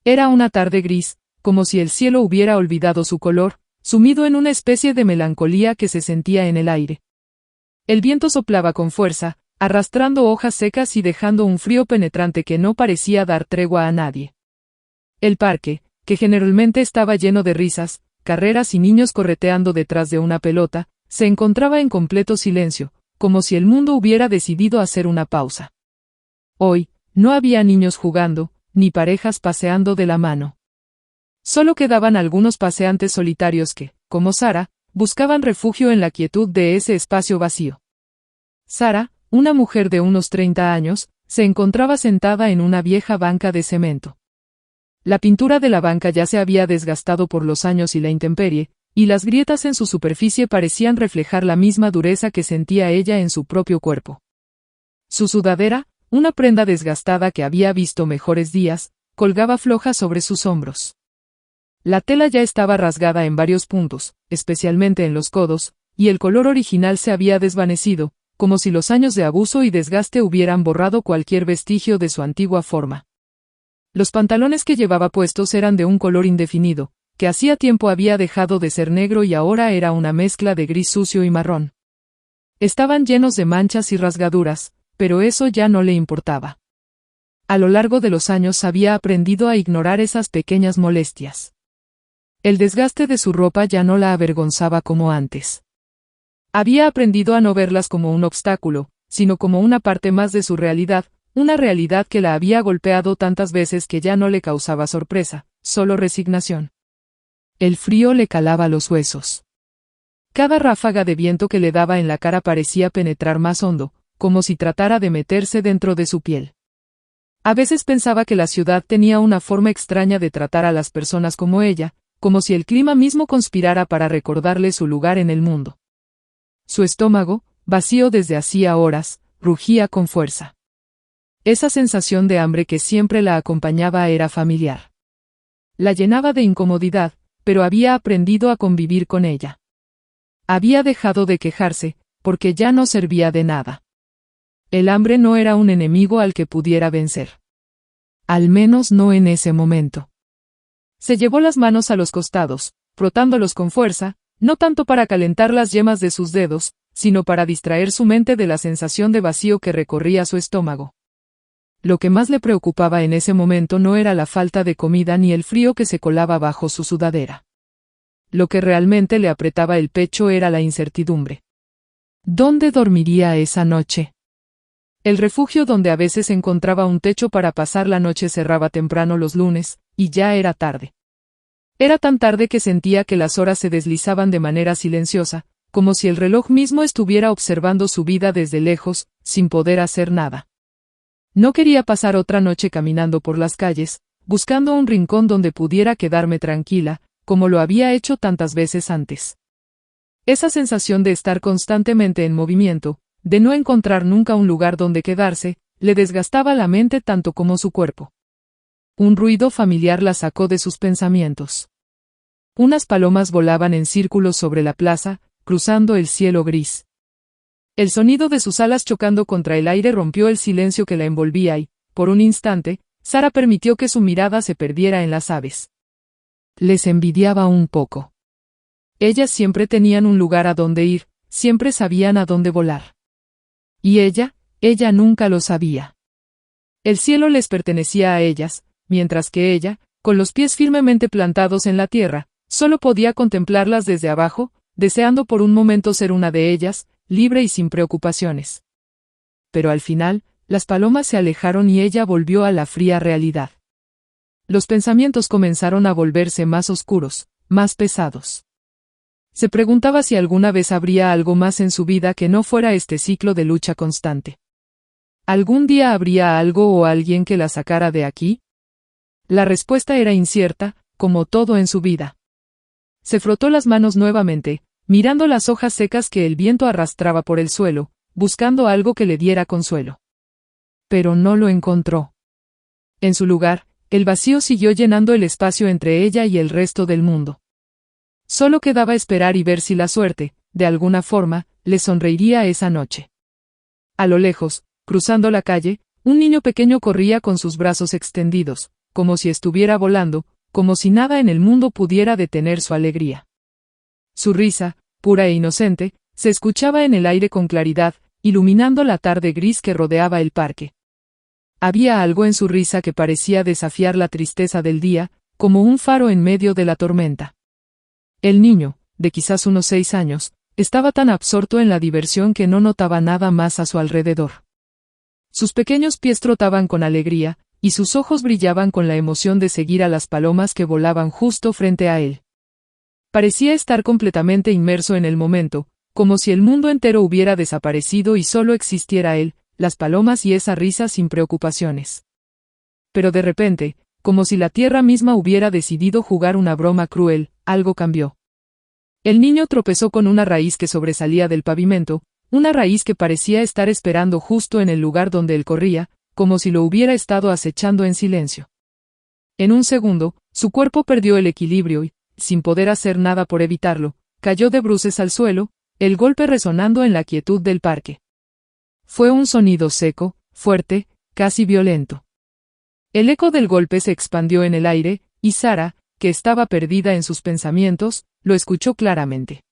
Era una tarde gris, como si el cielo hubiera olvidado su color, sumido en una especie de melancolía que se sentía en el aire. El viento soplaba con fuerza, arrastrando hojas secas y dejando un frío penetrante que no parecía dar tregua a nadie. El parque, que generalmente estaba lleno de risas, carreras y niños correteando detrás de una pelota, se encontraba en completo silencio, como si el mundo hubiera decidido hacer una pausa. Hoy, no había niños jugando, ni parejas paseando de la mano. Solo quedaban algunos paseantes solitarios que, como Sara, buscaban refugio en la quietud de ese espacio vacío. Sara, una mujer de unos 30 años, se encontraba sentada en una vieja banca de cemento. La pintura de la banca ya se había desgastado por los años y la intemperie, y las grietas en su superficie parecían reflejar la misma dureza que sentía ella en su propio cuerpo. Su sudadera, una prenda desgastada que había visto mejores días, colgaba floja sobre sus hombros. La tela ya estaba rasgada en varios puntos, especialmente en los codos, y el color original se había desvanecido, como si los años de abuso y desgaste hubieran borrado cualquier vestigio de su antigua forma. Los pantalones que llevaba puestos eran de un color indefinido, que hacía tiempo había dejado de ser negro y ahora era una mezcla de gris sucio y marrón. Estaban llenos de manchas y rasgaduras, pero eso ya no le importaba. A lo largo de los años había aprendido a ignorar esas pequeñas molestias. El desgaste de su ropa ya no la avergonzaba como antes. Había aprendido a no verlas como un obstáculo, sino como una parte más de su realidad, una realidad que la había golpeado tantas veces que ya no le causaba sorpresa, solo resignación. El frío le calaba los huesos. Cada ráfaga de viento que le daba en la cara parecía penetrar más hondo, como si tratara de meterse dentro de su piel. A veces pensaba que la ciudad tenía una forma extraña de tratar a las personas como ella, como si el clima mismo conspirara para recordarle su lugar en el mundo. Su estómago, vacío desde hacía horas, rugía con fuerza. Esa sensación de hambre que siempre la acompañaba era familiar. La llenaba de incomodidad, pero había aprendido a convivir con ella. Había dejado de quejarse, porque ya no servía de nada. El hambre no era un enemigo al que pudiera vencer. Al menos no en ese momento. Se llevó las manos a los costados, frotándolos con fuerza, no tanto para calentar las yemas de sus dedos, sino para distraer su mente de la sensación de vacío que recorría su estómago. Lo que más le preocupaba en ese momento no era la falta de comida ni el frío que se colaba bajo su sudadera. Lo que realmente le apretaba el pecho era la incertidumbre. ¿Dónde dormiría esa noche? El refugio donde a veces encontraba un techo para pasar la noche cerraba temprano los lunes, y ya era tarde. Era tan tarde que sentía que las horas se deslizaban de manera silenciosa, como si el reloj mismo estuviera observando su vida desde lejos, sin poder hacer nada. No quería pasar otra noche caminando por las calles, buscando un rincón donde pudiera quedarme tranquila, como lo había hecho tantas veces antes. Esa sensación de estar constantemente en movimiento, de no encontrar nunca un lugar donde quedarse, le desgastaba la mente tanto como su cuerpo. Un ruido familiar la sacó de sus pensamientos. Unas palomas volaban en círculos sobre la plaza, cruzando el cielo gris. El sonido de sus alas chocando contra el aire rompió el silencio que la envolvía y, por un instante, Sara permitió que su mirada se perdiera en las aves. Les envidiaba un poco. Ellas siempre tenían un lugar a donde ir, siempre sabían a dónde volar. Y ella nunca lo sabía. El cielo les pertenecía a ellas, mientras que ella, con los pies firmemente plantados en la tierra, solo podía contemplarlas desde abajo, deseando por un momento ser una de ellas, libre y sin preocupaciones. Pero al final, las palomas se alejaron y ella volvió a la fría realidad. Los pensamientos comenzaron a volverse más oscuros, más pesados. Se preguntaba si alguna vez habría algo más en su vida que no fuera este ciclo de lucha constante. ¿Algún día habría algo o alguien que la sacara de aquí? La respuesta era incierta, como todo en su vida. Se frotó las manos nuevamente, mirando las hojas secas que el viento arrastraba por el suelo, buscando algo que le diera consuelo. Pero no lo encontró. En su lugar, el vacío siguió llenando el espacio entre ella y el resto del mundo. Solo quedaba esperar y ver si la suerte, de alguna forma, le sonreiría esa noche. A lo lejos, cruzando la calle, un niño pequeño corría con sus brazos extendidos, como si estuviera volando, como si nada en el mundo pudiera detener su alegría. Su risa, pura e inocente, se escuchaba en el aire con claridad, iluminando la tarde gris que rodeaba el parque. Había algo en su risa que parecía desafiar la tristeza del día, como un faro en medio de la tormenta. El niño, de quizás unos 6 años, estaba tan absorto en la diversión que no notaba nada más a su alrededor. Sus pequeños pies trotaban con alegría, y sus ojos brillaban con la emoción de seguir a las palomas que volaban justo frente a él. Parecía estar completamente inmerso en el momento, como si el mundo entero hubiera desaparecido y solo existiera él, las palomas y esa risa sin preocupaciones. Pero de repente, como si la tierra misma hubiera decidido jugar una broma cruel, algo cambió. El niño tropezó con una raíz que sobresalía del pavimento, una raíz que parecía estar esperando justo en el lugar donde él corría, como si lo hubiera estado acechando en silencio. En un segundo, su cuerpo perdió el equilibrio y, sin poder hacer nada por evitarlo, cayó de bruces al suelo, el golpe resonando en la quietud del parque. Fue un sonido seco, fuerte, casi violento. El eco del golpe se expandió en el aire, y Sara, que estaba perdida en sus pensamientos, lo escuchó claramente.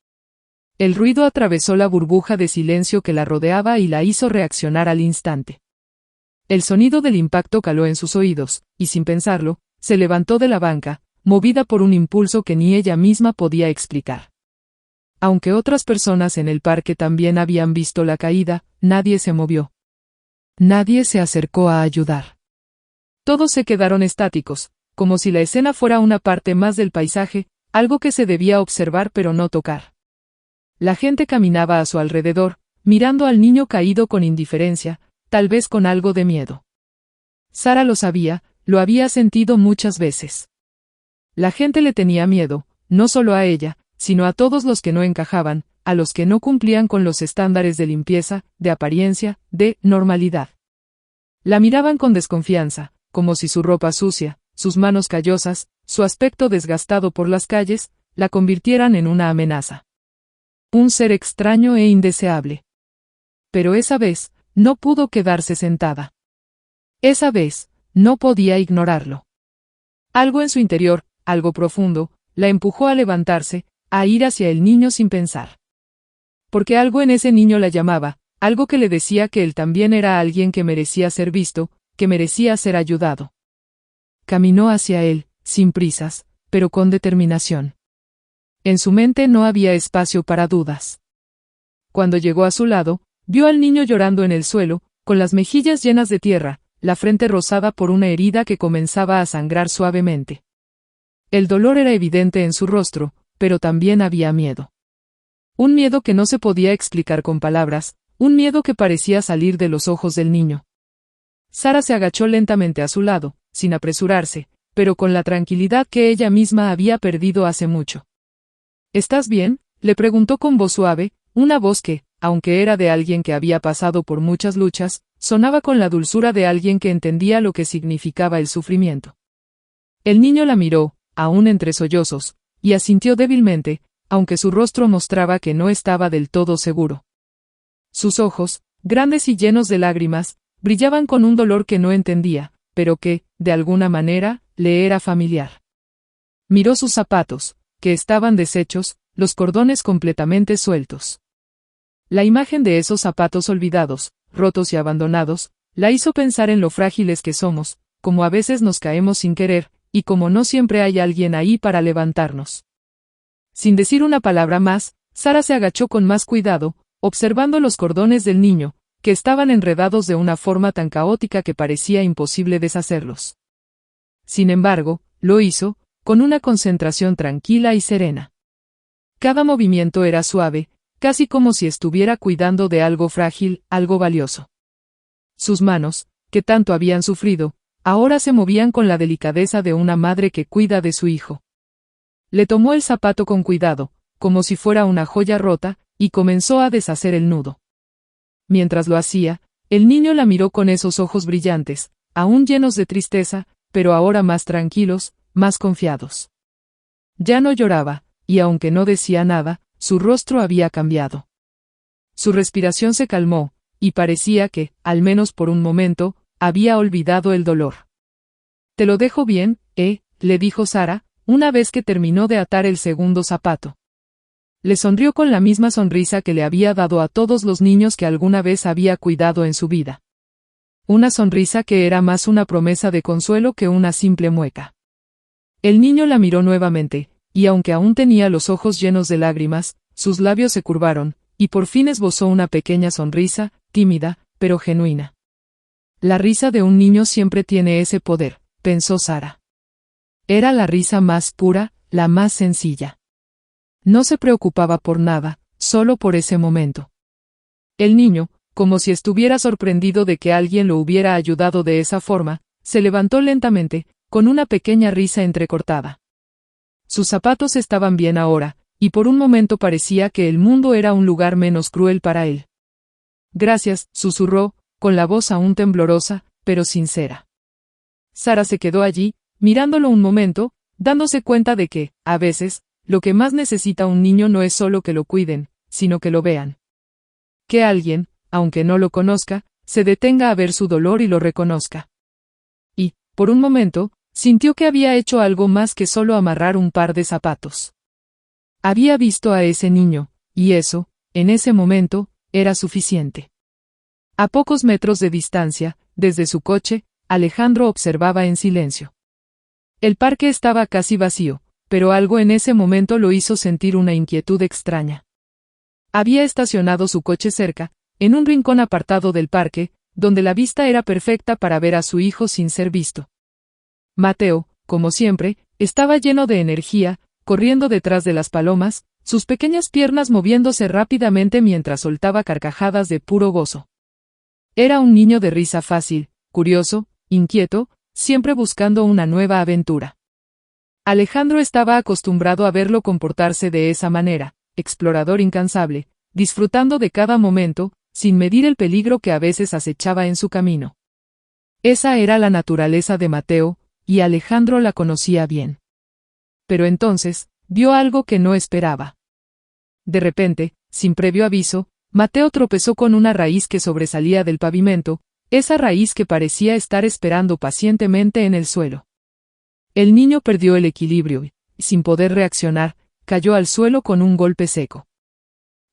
El ruido atravesó la burbuja de silencio que la rodeaba y la hizo reaccionar al instante. El sonido del impacto caló en sus oídos, y sin pensarlo, se levantó de la banca, movida por un impulso que ni ella misma podía explicar. Aunque otras personas en el parque también habían visto la caída, nadie se movió. Nadie se acercó a ayudar. Todos se quedaron estáticos, como si la escena fuera una parte más del paisaje, algo que se debía observar pero no tocar. La gente caminaba a su alrededor, mirando al niño caído con indiferencia, tal vez con algo de miedo. Sara lo sabía, lo había sentido muchas veces. La gente le tenía miedo, no solo a ella, sino a todos los que no encajaban, a los que no cumplían con los estándares de limpieza, de apariencia, de normalidad. La miraban con desconfianza, como si su ropa sucia, sus manos callosas, su aspecto desgastado por las calles, la convirtieran en una amenaza. Un ser extraño e indeseable. Pero esa vez, no pudo quedarse sentada. Esa vez, no podía ignorarlo. Algo en su interior, algo profundo, la empujó a levantarse, a ir hacia el niño sin pensar. Porque algo en ese niño la llamaba, algo que le decía que él también era alguien que merecía ser visto, que merecía ser ayudado. Caminó hacia él, sin prisas, pero con determinación. En su mente no había espacio para dudas. Cuando llegó a su lado, vio al niño llorando en el suelo, con las mejillas llenas de tierra, la frente rozada por una herida que comenzaba a sangrar suavemente. El dolor era evidente en su rostro, pero también había miedo. Un miedo que no se podía explicar con palabras, un miedo que parecía salir de los ojos del niño. Sara se agachó lentamente a su lado, sin apresurarse, pero con la tranquilidad que ella misma había perdido hace mucho. ¿Estás bien?, le preguntó con voz suave, una voz que, aunque era de alguien que había pasado por muchas luchas, sonaba con la dulzura de alguien que entendía lo que significaba el sufrimiento. El niño la miró, aún entre sollozos, y asintió débilmente, aunque su rostro mostraba que no estaba del todo seguro. Sus ojos, grandes y llenos de lágrimas, brillaban con un dolor que no entendía, pero que, de alguna manera, le era familiar. Miró sus zapatos, que estaban deshechos, los cordones completamente sueltos. La imagen de esos zapatos olvidados, rotos y abandonados, la hizo pensar en lo frágiles que somos, como a veces nos caemos sin querer, y como no siempre hay alguien ahí para levantarnos. Sin decir una palabra más, Sara se agachó con más cuidado, observando los cordones del niño, que estaban enredados de una forma tan caótica que parecía imposible deshacerlos. Sin embargo, lo hizo, con una concentración tranquila y serena. Cada movimiento era suave, casi como si estuviera cuidando de algo frágil, algo valioso. Sus manos, que tanto habían sufrido, ahora se movían con la delicadeza de una madre que cuida de su hijo. Le tomó el zapato con cuidado, como si fuera una joya rota, y comenzó a deshacer el nudo. Mientras lo hacía, el niño la miró con esos ojos brillantes, aún llenos de tristeza, pero ahora más tranquilos, más confiados. Ya no lloraba, y aunque no decía nada, su rostro había cambiado. Su respiración se calmó, y parecía que, al menos por un momento, había olvidado el dolor. Te lo dejo bien, le dijo Sara, una vez que terminó de atar el segundo zapato. Le sonrió con la misma sonrisa que le había dado a todos los niños que alguna vez había cuidado en su vida. Una sonrisa que era más una promesa de consuelo que una simple mueca. El niño la miró nuevamente, y aunque aún tenía los ojos llenos de lágrimas, sus labios se curvaron, y por fin esbozó una pequeña sonrisa, tímida, pero genuina. La risa de un niño siempre tiene ese poder, pensó Sara. Era la risa más pura, la más sencilla. No se preocupaba por nada, solo por ese momento. El niño, como si estuviera sorprendido de que alguien lo hubiera ayudado de esa forma, se levantó lentamente, con una pequeña risa entrecortada. Sus zapatos estaban bien ahora, y por un momento parecía que el mundo era un lugar menos cruel para él. Gracias, susurró, con la voz aún temblorosa, pero sincera. Sara se quedó allí, mirándolo un momento, dándose cuenta de que, a veces, lo que más necesita un niño no es solo que lo cuiden, sino que lo vean. Que alguien, aunque no lo conozca, se detenga a ver su dolor y lo reconozca. Y, por un momento, sintió que había hecho algo más que solo amarrar un par de zapatos. Había visto a ese niño, y eso, en ese momento, era suficiente. A pocos metros de distancia, desde su coche, Alejandro observaba en silencio. El parque estaba casi vacío, pero algo en ese momento lo hizo sentir una inquietud extraña. Había estacionado su coche cerca, en un rincón apartado del parque, donde la vista era perfecta para ver a su hijo sin ser visto. Mateo, como siempre, estaba lleno de energía, corriendo detrás de las palomas, sus pequeñas piernas moviéndose rápidamente mientras soltaba carcajadas de puro gozo. Era un niño de risa fácil, curioso, inquieto, siempre buscando una nueva aventura. Alejandro estaba acostumbrado a verlo comportarse de esa manera, explorador incansable, disfrutando de cada momento, sin medir el peligro que a veces acechaba en su camino. Esa era la naturaleza de Mateo, y Alejandro la conocía bien. Pero entonces, vio algo que no esperaba. De repente, sin previo aviso, Mateo tropezó con una raíz que sobresalía del pavimento, esa raíz que parecía estar esperando pacientemente en el suelo. El niño perdió el equilibrio y, sin poder reaccionar, cayó al suelo con un golpe seco.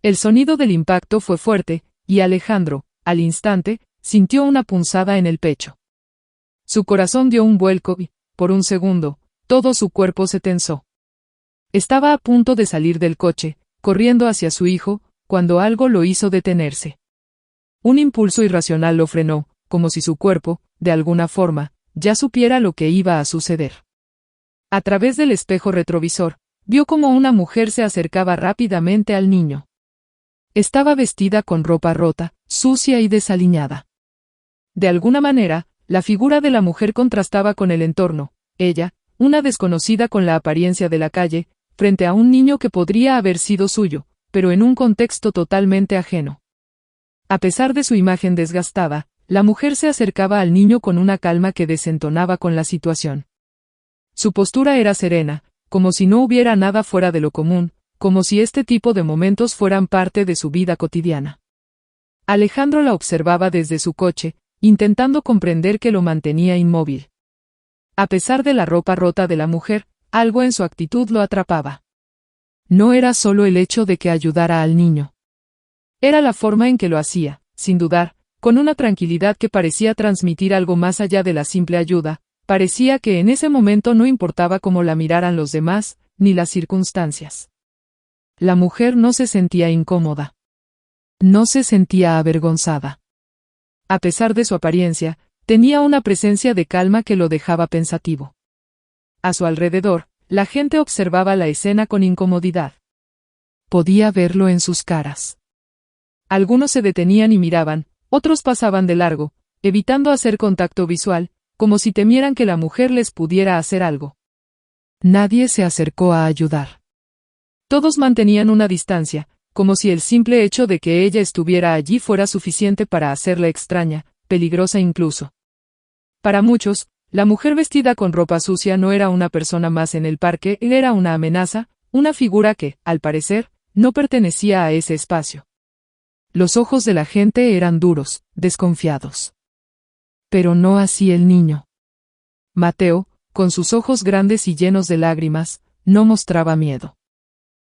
El sonido del impacto fue fuerte, y Alejandro, al instante, sintió una punzada en el pecho. Su corazón dio un vuelco y, por un segundo, todo su cuerpo se tensó. Estaba a punto de salir del coche, corriendo hacia su hijo, cuando algo lo hizo detenerse. Un impulso irracional lo frenó, como si su cuerpo, de alguna forma, ya supiera lo que iba a suceder. A través del espejo retrovisor, vio como una mujer se acercaba rápidamente al niño. Estaba vestida con ropa rota, sucia y desaliñada. De alguna manera, la figura de la mujer contrastaba con el entorno, ella, una desconocida con la apariencia de la calle, frente a un niño que podría haber sido suyo, pero en un contexto totalmente ajeno. A pesar de su imagen desgastada, la mujer se acercaba al niño con una calma que desentonaba con la situación. Su postura era serena, como si no hubiera nada fuera de lo común, como si este tipo de momentos fueran parte de su vida cotidiana. Alejandro la observaba desde su coche, intentando comprender qué lo mantenía inmóvil. A pesar de la ropa rota de la mujer, algo en su actitud lo atrapaba. No era solo el hecho de que ayudara al niño. Era la forma en que lo hacía, sin dudar, con una tranquilidad que parecía transmitir algo más allá de la simple ayuda. Parecía que en ese momento no importaba cómo la miraran los demás, ni las circunstancias. La mujer no se sentía incómoda. No se sentía avergonzada. A pesar de su apariencia, tenía una presencia de calma que lo dejaba pensativo. A su alrededor, la gente observaba la escena con incomodidad. Podía verlo en sus caras. Algunos se detenían y miraban, otros pasaban de largo, evitando hacer contacto visual, como si temieran que la mujer les pudiera hacer algo. Nadie se acercó a ayudar. Todos mantenían una distancia, como si el simple hecho de que ella estuviera allí fuera suficiente para hacerla extraña, peligrosa incluso. Para muchos, la mujer vestida con ropa sucia no era una persona más en el parque, era una amenaza, una figura que, al parecer, no pertenecía a ese espacio. Los ojos de la gente eran duros, desconfiados. Pero no así el niño. Mateo, con sus ojos grandes y llenos de lágrimas, no mostraba miedo.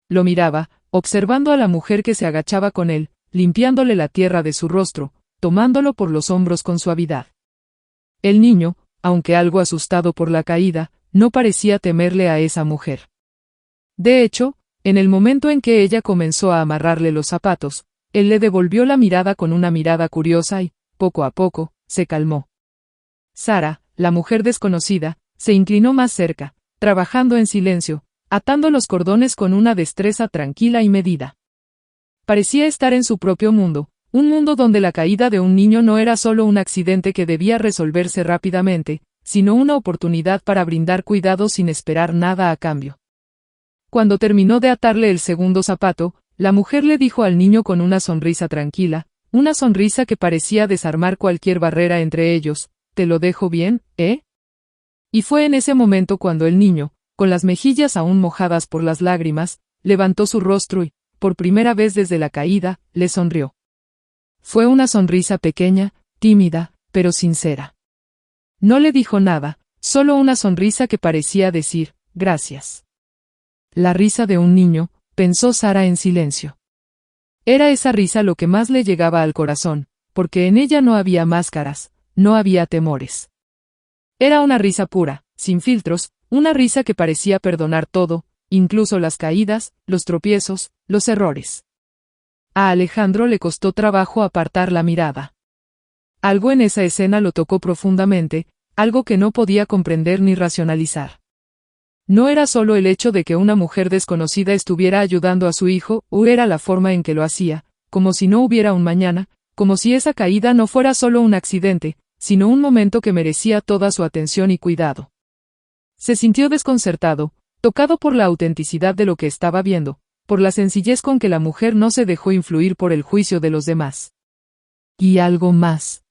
Lo miraba, observando a la mujer que se agachaba con él, limpiándole la tierra de su rostro, tomándolo por los hombros con suavidad. El niño, aunque algo asustado por la caída, no parecía temerle a esa mujer. De hecho, en el momento en que ella comenzó a amarrarle los zapatos, él le devolvió la mirada con una mirada curiosa y, poco a poco, se calmó. Sara, la mujer desconocida, se inclinó más cerca, trabajando en silencio, atando los cordones con una destreza tranquila y medida. Parecía estar en su propio mundo, un mundo donde la caída de un niño no era solo un accidente que debía resolverse rápidamente, sino una oportunidad para brindar cuidado sin esperar nada a cambio. Cuando terminó de atarle el segundo zapato, la mujer le dijo al niño con una sonrisa tranquila, una sonrisa que parecía desarmar cualquier barrera entre ellos: «¿Te lo dejo bien, eh?» Y fue en ese momento cuando el niño, con las mejillas aún mojadas por las lágrimas, levantó su rostro y, por primera vez desde la caída, le sonrió. Fue una sonrisa pequeña, tímida, pero sincera. No le dijo nada, solo una sonrisa que parecía decir, «Gracias». La risa de un niño, pensó Sara en silencio. Era esa risa lo que más le llegaba al corazón, porque en ella no había máscaras, no había temores. Era una risa pura, sin filtros, una risa que parecía perdonar todo, incluso las caídas, los tropiezos, los errores. A Alejandro le costó trabajo apartar la mirada. Algo en esa escena lo tocó profundamente, algo que no podía comprender ni racionalizar. No era solo el hecho de que una mujer desconocida estuviera ayudando a su hijo, o era la forma en que lo hacía, como si no hubiera un mañana, como si esa caída no fuera solo un accidente, sino un momento que merecía toda su atención y cuidado. Se sintió desconcertado, tocado por la autenticidad de lo que estaba viendo, por la sencillez con que la mujer no se dejó influir por el juicio de los demás. Y algo más.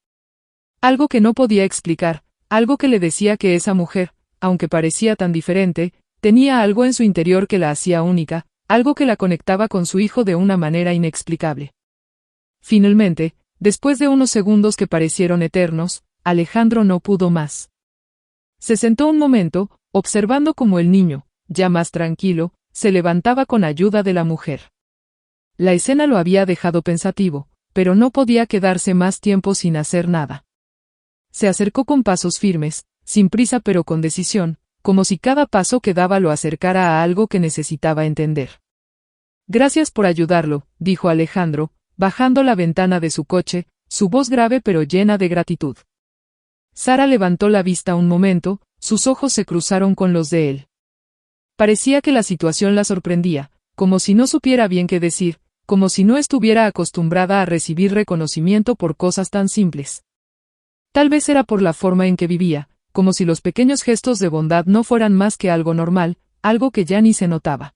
Algo que no podía explicar, algo que le decía que esa mujer, aunque parecía tan diferente, tenía algo en su interior que la hacía única, algo que la conectaba con su hijo de una manera inexplicable. Finalmente, después de unos segundos que parecieron eternos, Alejandro no pudo más. Se sentó un momento, observando cómo el niño, ya más tranquilo, se levantaba con ayuda de la mujer. La escena lo había dejado pensativo, pero no podía quedarse más tiempo sin hacer nada. Se acercó con pasos firmes, sin prisa pero con decisión, como si cada paso que daba lo acercara a algo que necesitaba entender. «Gracias por ayudarlo», dijo Alejandro, bajando la ventana de su coche, su voz grave pero llena de gratitud. Sara levantó la vista un momento, sus ojos se cruzaron con los de él. Parecía que la situación la sorprendía, como si no supiera bien qué decir, como si no estuviera acostumbrada a recibir reconocimiento por cosas tan simples. Tal vez era por la forma en que vivía, como si los pequeños gestos de bondad no fueran más que algo normal, algo que ya ni se notaba.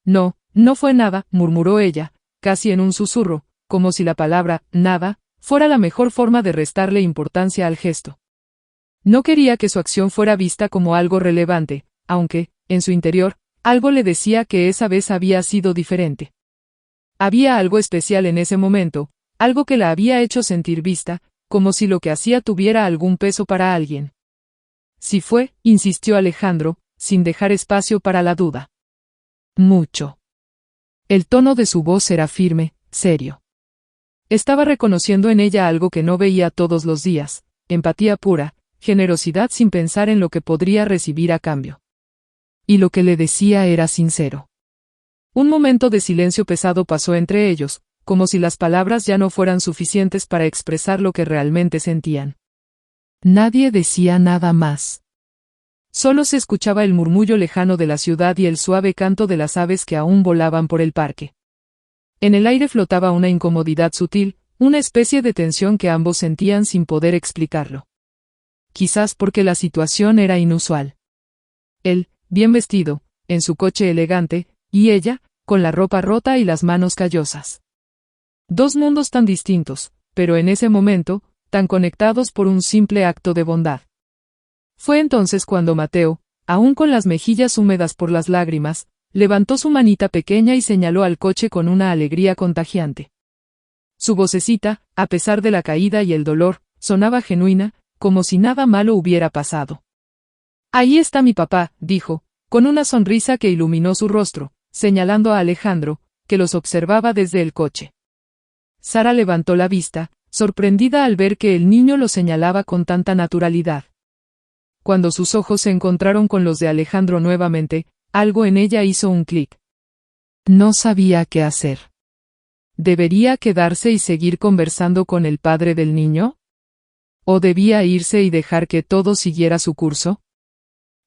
«No, no fue nada», murmuró ella, casi en un susurro, como si la palabra «nada» fuera la mejor forma de restarle importancia al gesto. No quería que su acción fuera vista como algo relevante, aunque, en su interior, algo le decía que esa vez había sido diferente. Había algo especial en ese momento, algo que la había hecho sentir vista, como si lo que hacía tuviera algún peso para alguien. «Sí fue», insistió Alejandro, sin dejar espacio para la duda. «Mucho». El tono de su voz era firme, serio. Estaba reconociendo en ella algo que no veía todos los días, empatía pura, generosidad sin pensar en lo que podría recibir a cambio. Y lo que le decía era sincero. Un momento de silencio pesado pasó entre ellos, como si las palabras ya no fueran suficientes para expresar lo que realmente sentían. Nadie decía nada más. Solo se escuchaba el murmullo lejano de la ciudad y el suave canto de las aves que aún volaban por el parque. En el aire flotaba una incomodidad sutil, una especie de tensión que ambos sentían sin poder explicarlo. Quizás porque la situación era inusual. Él, bien vestido, en su coche elegante, y ella, con la ropa rota y las manos callosas. Dos mundos tan distintos, pero en ese momento, tan conectados por un simple acto de bondad. Fue entonces cuando Mateo, aún con las mejillas húmedas por las lágrimas, levantó su manita pequeña y señaló al coche con una alegría contagiante. Su vocecita, a pesar de la caída y el dolor, sonaba genuina, como si nada malo hubiera pasado. Ahí está mi papá, dijo, con una sonrisa que iluminó su rostro, señalando a Alejandro, que los observaba desde el coche. Sara levantó la vista, sorprendida al ver que el niño lo señalaba con tanta naturalidad. Cuando sus ojos se encontraron con los de Alejandro nuevamente, algo en ella hizo un clic. No sabía qué hacer. ¿Debería quedarse y seguir conversando con el padre del niño? ¿O debía irse y dejar que todo siguiera su curso?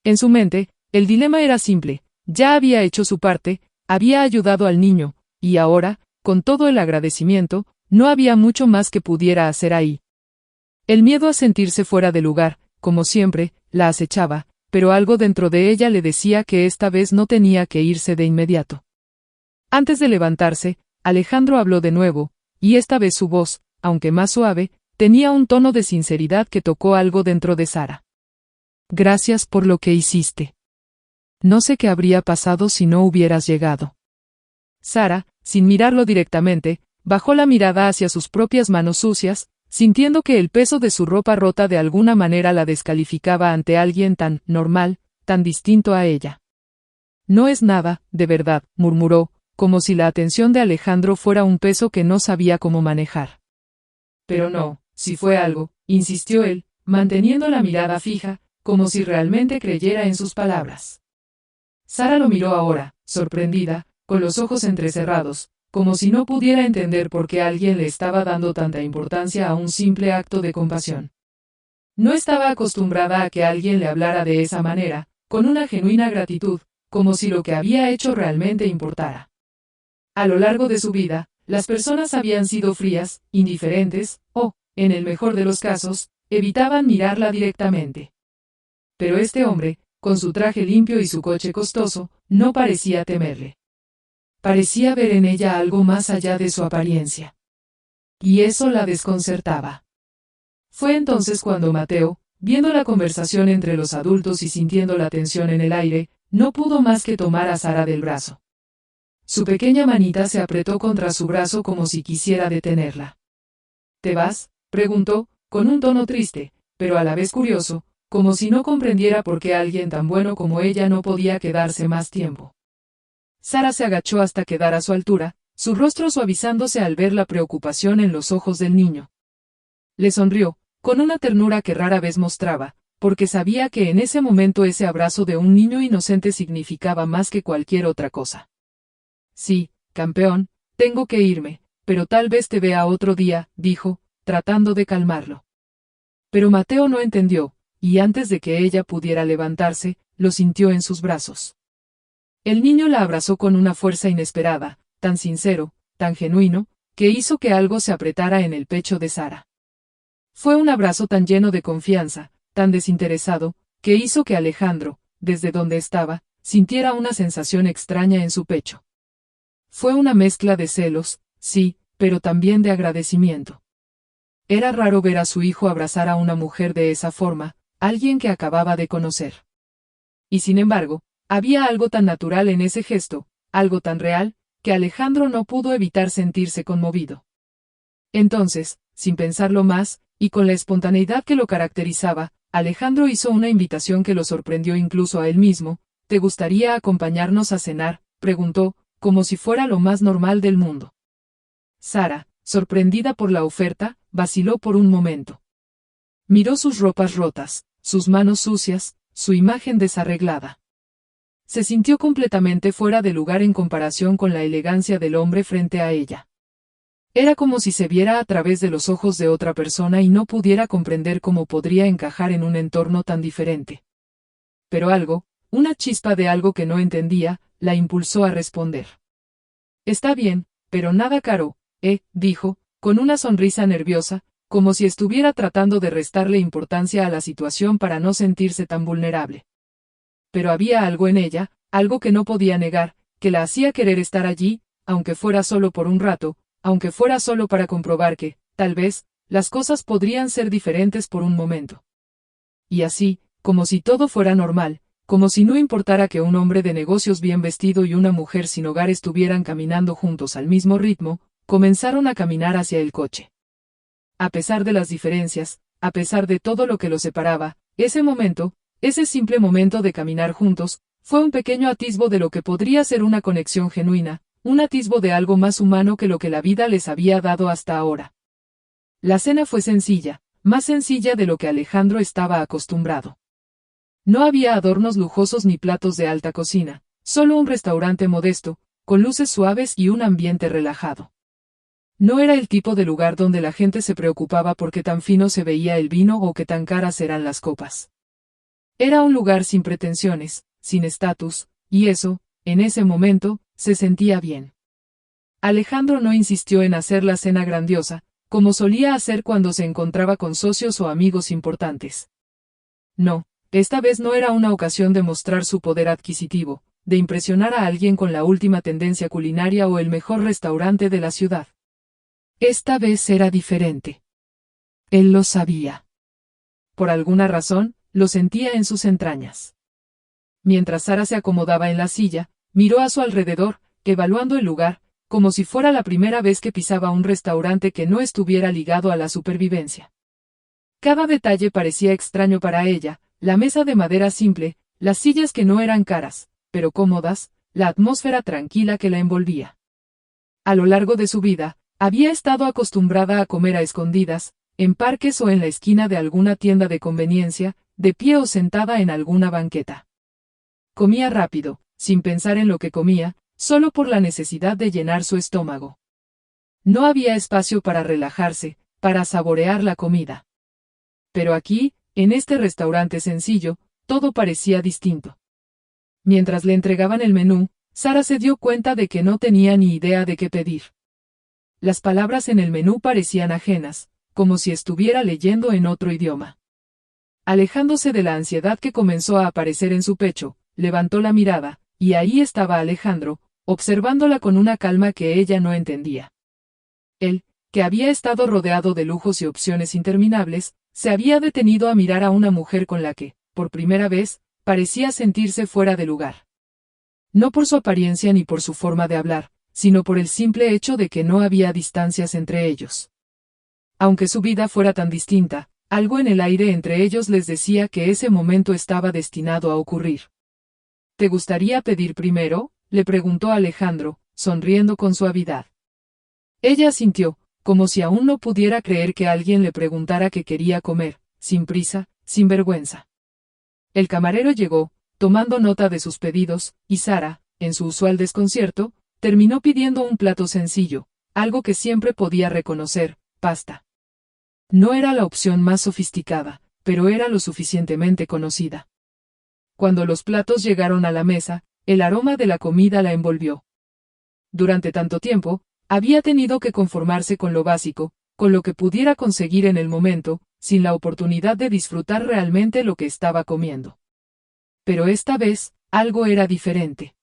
En su mente, el dilema era simple, ya había hecho su parte, había ayudado al niño, y ahora, con todo el agradecimiento, no había mucho más que pudiera hacer ahí. El miedo a sentirse fuera de lugar, como siempre, la acechaba, pero algo dentro de ella le decía que esta vez no tenía que irse de inmediato. Antes de levantarse, Alejandro habló de nuevo, y esta vez su voz, aunque más suave, tenía un tono de sinceridad que tocó algo dentro de Sara. Gracias por lo que hiciste. No sé qué habría pasado si no hubieras llegado. Sara, sin mirarlo directamente, bajó la mirada hacia sus propias manos sucias, sintiendo que el peso de su ropa rota de alguna manera la descalificaba ante alguien tan normal, tan distinto a ella. No es nada, de verdad, murmuró, como si la atención de Alejandro fuera un peso que no sabía cómo manejar. Pero no, si fue algo, insistió él, manteniendo la mirada fija, como si realmente creyera en sus palabras. Sara lo miró ahora, sorprendida, con los ojos entrecerrados, como si no pudiera entender por qué alguien le estaba dando tanta importancia a un simple acto de compasión. No estaba acostumbrada a que alguien le hablara de esa manera, con una genuina gratitud, como si lo que había hecho realmente importara. A lo largo de su vida, las personas habían sido frías, indiferentes, o, en el mejor de los casos, evitaban mirarla directamente. Pero este hombre, con su traje limpio y su coche costoso, no parecía temerle. Parecía ver en ella algo más allá de su apariencia. Y eso la desconcertaba. Fue entonces cuando Mateo, viendo la conversación entre los adultos y sintiendo la tensión en el aire, no pudo más que tomar a Sara del brazo. Su pequeña manita se apretó contra su brazo como si quisiera detenerla. ¿Te vas?, preguntó, con un tono triste, pero a la vez curioso, como si no comprendiera por qué alguien tan bueno como ella no podía quedarse más tiempo. Sara se agachó hasta quedar a su altura, su rostro suavizándose al ver la preocupación en los ojos del niño. Le sonrió, con una ternura que rara vez mostraba, porque sabía que en ese momento ese abrazo de un niño inocente significaba más que cualquier otra cosa. Sí, campeón, tengo que irme, pero tal vez te vea otro día, dijo, tratando de calmarlo. Pero Mateo no entendió, y antes de que ella pudiera levantarse, lo sintió en sus brazos. El niño la abrazó con una fuerza inesperada, tan sincero, tan genuino, que hizo que algo se apretara en el pecho de Sara. Fue un abrazo tan lleno de confianza, tan desinteresado, que hizo que Alejandro, desde donde estaba, sintiera una sensación extraña en su pecho. Fue una mezcla de celos, sí, pero también de agradecimiento. Era raro ver a su hijo abrazar a una mujer de esa forma, alguien que acababa de conocer. Y sin embargo, había algo tan natural en ese gesto, algo tan real, que Alejandro no pudo evitar sentirse conmovido. Entonces, sin pensarlo más, y con la espontaneidad que lo caracterizaba, Alejandro hizo una invitación que lo sorprendió incluso a él mismo. ¿Te gustaría acompañarnos a cenar?, preguntó, como si fuera lo más normal del mundo. Sara, sorprendida por la oferta, vaciló por un momento. Miró sus ropas rotas, sus manos sucias, su imagen desarreglada. Se sintió completamente fuera de lugar en comparación con la elegancia del hombre frente a ella. Era como si se viera a través de los ojos de otra persona y no pudiera comprender cómo podría encajar en un entorno tan diferente. Pero algo, una chispa de algo que no entendía, la impulsó a responder. Está bien, pero nada caro, dijo, con una sonrisa nerviosa, como si estuviera tratando de restarle importancia a la situación para no sentirse tan vulnerable. Pero había algo en ella, algo que no podía negar, que la hacía querer estar allí, aunque fuera solo por un rato, aunque fuera solo para comprobar que, tal vez, las cosas podrían ser diferentes por un momento. Y así, como si todo fuera normal, como si no importara que un hombre de negocios bien vestido y una mujer sin hogar estuvieran caminando juntos al mismo ritmo, comenzaron a caminar hacia el coche. A pesar de las diferencias, a pesar de todo lo que los separaba, ese momento, ese simple momento de caminar juntos, fue un pequeño atisbo de lo que podría ser una conexión genuina, un atisbo de algo más humano que lo que la vida les había dado hasta ahora. La cena fue sencilla, más sencilla de lo que Alejandro estaba acostumbrado. No había adornos lujosos ni platos de alta cocina, solo un restaurante modesto, con luces suaves y un ambiente relajado. No era el tipo de lugar donde la gente se preocupaba por qué tan fino se veía el vino o qué tan caras eran las copas. Era un lugar sin pretensiones, sin estatus, y eso, en ese momento, se sentía bien. Alejandro no insistió en hacer la cena grandiosa, como solía hacer cuando se encontraba con socios o amigos importantes. No, esta vez no era una ocasión de mostrar su poder adquisitivo, de impresionar a alguien con la última tendencia culinaria o el mejor restaurante de la ciudad. Esta vez era diferente. Él lo sabía. Por alguna razón, lo sentía en sus entrañas. Mientras Sara se acomodaba en la silla, miró a su alrededor, evaluando el lugar, como si fuera la primera vez que pisaba un restaurante que no estuviera ligado a la supervivencia. Cada detalle parecía extraño para ella, la mesa de madera simple, las sillas que no eran caras, pero cómodas, la atmósfera tranquila que la envolvía. A lo largo de su vida, había estado acostumbrada a comer a escondidas, en parques o en la esquina de alguna tienda de conveniencia, de pie o sentada en alguna banqueta. Comía rápido, sin pensar en lo que comía, solo por la necesidad de llenar su estómago. No había espacio para relajarse, para saborear la comida. Pero aquí, en este restaurante sencillo, todo parecía distinto. Mientras le entregaban el menú, Sara se dio cuenta de que no tenía ni idea de qué pedir. Las palabras en el menú parecían ajenas, como si estuviera leyendo en otro idioma. Alejándose de la ansiedad que comenzó a aparecer en su pecho, levantó la mirada, y ahí estaba Alejandro, observándola con una calma que ella no entendía. Él, que había estado rodeado de lujos y opciones interminables, se había detenido a mirar a una mujer con la que, por primera vez, parecía sentirse fuera de lugar. No por su apariencia ni por su forma de hablar, sino por el simple hecho de que no había distancias entre ellos. Aunque su vida fuera tan distinta, algo en el aire entre ellos les decía que ese momento estaba destinado a ocurrir. ¿Te gustaría pedir primero?, le preguntó Alejandro, sonriendo con suavidad. Ella asintió, como si aún no pudiera creer que alguien le preguntara qué quería comer, sin prisa, sin vergüenza. El camarero llegó, tomando nota de sus pedidos, y Sara, en su usual desconcierto, terminó pidiendo un plato sencillo, algo que siempre podía reconocer, pasta. No era la opción más sofisticada, pero era lo suficientemente conocida. Cuando los platos llegaron a la mesa, el aroma de la comida la envolvió. Durante tanto tiempo, había tenido que conformarse con lo básico, con lo que pudiera conseguir en el momento, sin la oportunidad de disfrutar realmente lo que estaba comiendo. Pero esta vez, algo era diferente.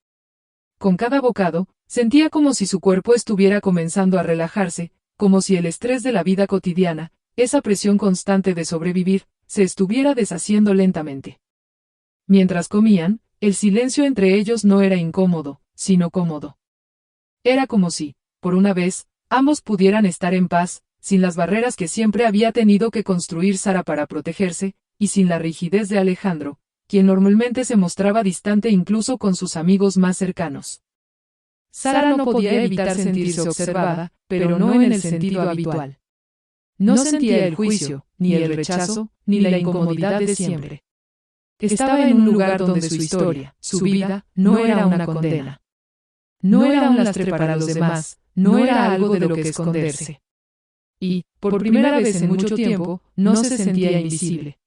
Con cada bocado, sentía como si su cuerpo estuviera comenzando a relajarse, como si el estrés de la vida cotidiana, esa presión constante de sobrevivir, se estuviera deshaciendo lentamente. Mientras comían, el silencio entre ellos no era incómodo, sino cómodo. Era como si, por una vez, ambos pudieran estar en paz, sin las barreras que siempre había tenido que construir Sara para protegerse, y sin la rigidez de Alejandro, quien normalmente se mostraba distante incluso con sus amigos más cercanos. Sara no podía evitar sentirse observada, pero no en el sentido habitual. No sentía el juicio, ni el rechazo, ni la incomodidad de siempre. Estaba en un lugar donde su historia, su vida, no era una condena. No era un lastre para los demás, no era algo de lo que esconderse. Y, por primera vez en mucho tiempo, no se sentía invisible.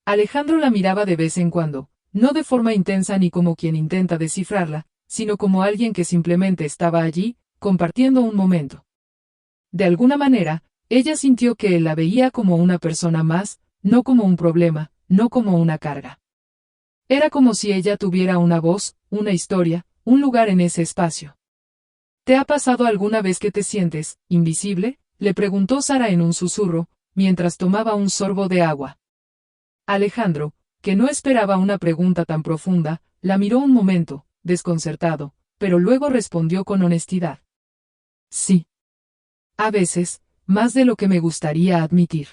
Alejandro la miraba de vez en cuando, no de forma intensa ni como quien intenta descifrarla, sino como alguien que simplemente estaba allí, compartiendo un momento. De alguna manera, ella sintió que él la veía como una persona más, no como un problema, no como una carga. Era como si ella tuviera una voz, una historia, un lugar en ese espacio. ¿Te ha pasado alguna vez que te sientes invisible?, le preguntó Sara en un susurro, mientras tomaba un sorbo de agua. Alejandro, que no esperaba una pregunta tan profunda, la miró un momento, desconcertado, pero luego respondió con honestidad. Sí. A veces, más de lo que me gustaría admitir.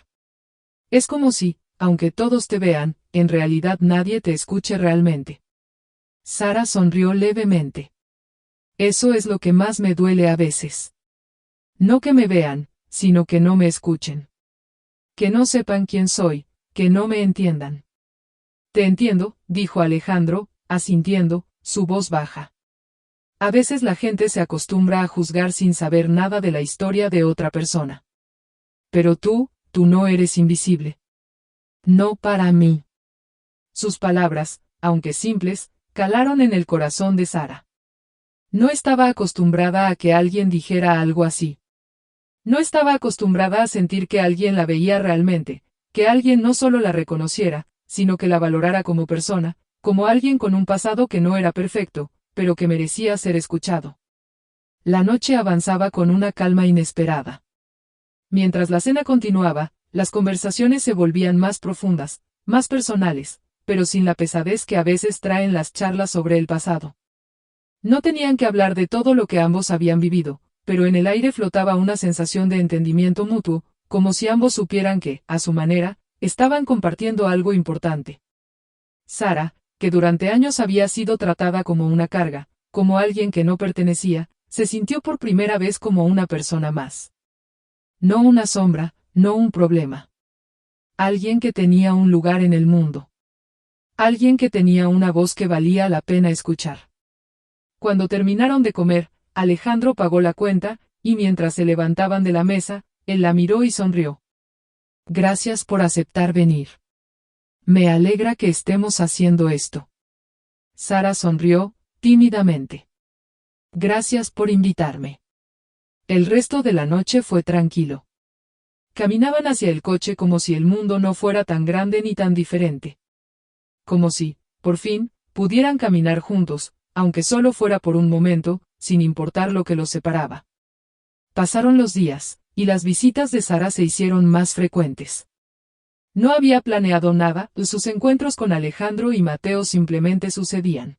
Es como si, aunque todos te vean, en realidad nadie te escuche realmente. Sara sonrió levemente. Eso es lo que más me duele a veces. No que me vean, sino que no me escuchen. Que no sepan quién soy, que no me entiendan. Te entiendo, dijo Alejandro, asintiendo, su voz baja. A veces la gente se acostumbra a juzgar sin saber nada de la historia de otra persona. Pero tú no eres invisible. No para mí. Sus palabras, aunque simples, calaron en el corazón de Sara. No estaba acostumbrada a que alguien dijera algo así. No estaba acostumbrada a sentir que alguien la veía realmente, que alguien no solo la reconociera, sino que la valorara como persona, como alguien con un pasado que no era perfecto, pero que merecía ser escuchado. La noche avanzaba con una calma inesperada. Mientras la cena continuaba, las conversaciones se volvían más profundas, más personales, pero sin la pesadez que a veces traen las charlas sobre el pasado. No tenían que hablar de todo lo que ambos habían vivido, pero en el aire flotaba una sensación de entendimiento mutuo, como si ambos supieran que, a su manera, estaban compartiendo algo importante. Sara, que durante años había sido tratada como una carga, como alguien que no pertenecía, se sintió por primera vez como una persona más. No una sombra, no un problema. Alguien que tenía un lugar en el mundo. Alguien que tenía una voz que valía la pena escuchar. Cuando terminaron de comer, Alejandro pagó la cuenta, y mientras se levantaban de la mesa, él la miró y sonrió. Gracias por aceptar venir. Me alegra que estemos haciendo esto. Sara sonrió, tímidamente. Gracias por invitarme. El resto de la noche fue tranquilo. Caminaban hacia el coche como si el mundo no fuera tan grande ni tan diferente. Como si, por fin, pudieran caminar juntos, aunque solo fuera por un momento, sin importar lo que los separaba. Pasaron los días, y las visitas de Sara se hicieron más frecuentes. No había planeado nada, sus encuentros con Alejandro y Mateo simplemente sucedían.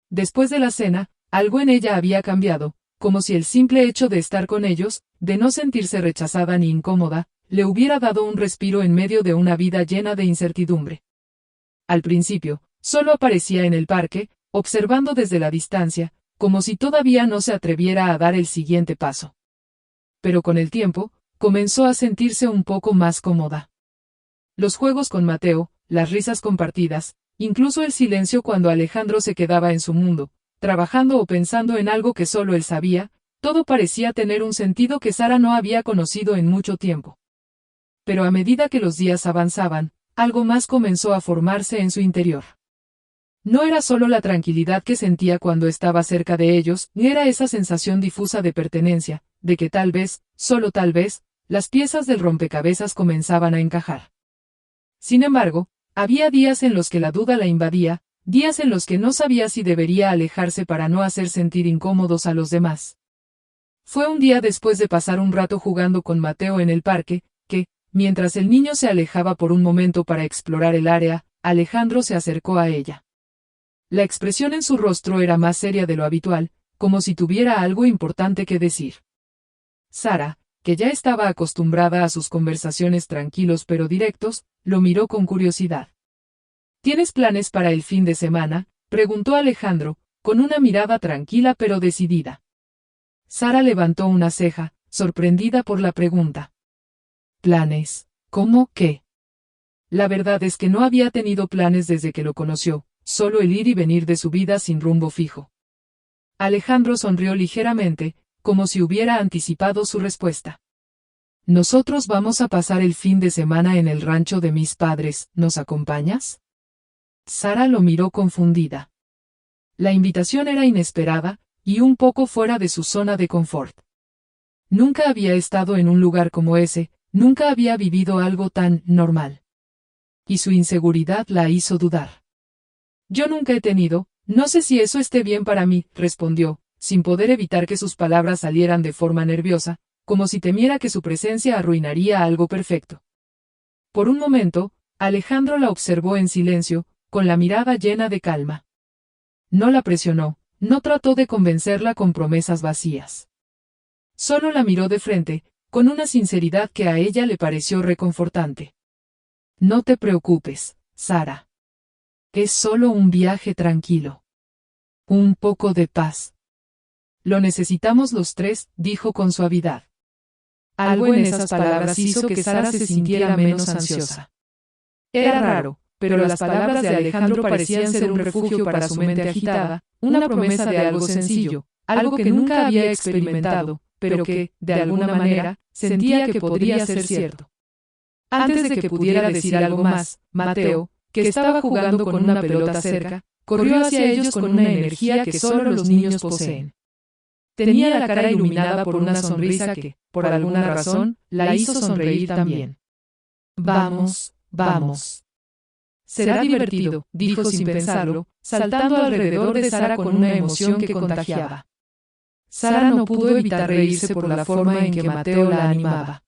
Después de la cena, algo en ella había cambiado, como si el simple hecho de estar con ellos, de no sentirse rechazada ni incómoda, le hubiera dado un respiro en medio de una vida llena de incertidumbre. Al principio, solo aparecía en el parque, observando desde la distancia, como si todavía no se atreviera a dar el siguiente paso. Pero con el tiempo, comenzó a sentirse un poco más cómoda. Los juegos con Mateo, las risas compartidas, incluso el silencio cuando Alejandro se quedaba en su mundo, trabajando o pensando en algo que solo él sabía, todo parecía tener un sentido que Sara no había conocido en mucho tiempo. Pero a medida que los días avanzaban, algo más comenzó a formarse en su interior. No era solo la tranquilidad que sentía cuando estaba cerca de ellos, ni era esa sensación difusa de pertenencia, de que tal vez, solo tal vez, las piezas del rompecabezas comenzaban a encajar. Sin embargo, había días en los que la duda la invadía, días en los que no sabía si debería alejarse para no hacer sentir incómodos a los demás. Fue un día después de pasar un rato jugando con Mateo en el parque, que, mientras el niño se alejaba por un momento para explorar el área, Alejandro se acercó a ella. La expresión en su rostro era más seria de lo habitual, como si tuviera algo importante que decir. Sara, que ya estaba acostumbrada a sus conversaciones tranquilos pero directos, lo miró con curiosidad. ¿Tienes planes para el fin de semana?, preguntó Alejandro, con una mirada tranquila pero decidida. Sara levantó una ceja, sorprendida por la pregunta. ¿Planes? ¿Cómo qué? La verdad es que no había tenido planes desde que lo conoció, solo el ir y venir de su vida sin rumbo fijo. Alejandro sonrió ligeramente, como si hubiera anticipado su respuesta. Nosotros vamos a pasar el fin de semana en el rancho de mis padres, ¿nos acompañas? Sara lo miró confundida. La invitación era inesperada, y un poco fuera de su zona de confort. Nunca había estado en un lugar como ese, nunca había vivido algo tan normal. Y su inseguridad la hizo dudar. Yo nunca he tenido, no sé si eso esté bien para mí, respondió, sin poder evitar que sus palabras salieran de forma nerviosa, como si temiera que su presencia arruinaría algo perfecto. Por un momento, Alejandro la observó en silencio, con la mirada llena de calma. No la presionó, no trató de convencerla con promesas vacías. Solo la miró de frente, con una sinceridad que a ella le pareció reconfortante. No te preocupes, Sara. Es solo un viaje tranquilo. Un poco de paz. Lo necesitamos los tres, dijo con suavidad. Algo en esas palabras hizo que Sara se sintiera menos ansiosa. Era raro, pero las palabras de Alejandro parecían ser un refugio para su mente agitada, una promesa de algo sencillo, algo que nunca había experimentado, pero que, de alguna manera, sentía que podría ser cierto. Antes de que pudiera decir algo más, Mateo, que estaba jugando con una pelota cerca, corrió hacia ellos con una energía que solo los niños poseen. Tenía la cara iluminada por una sonrisa que, por alguna razón, la hizo sonreír también. Vamos, vamos. Será divertido, dijo sin pensarlo, saltando alrededor de Sara con una emoción que contagiaba. Sara no pudo evitar reírse por la forma en que Mateo la animaba.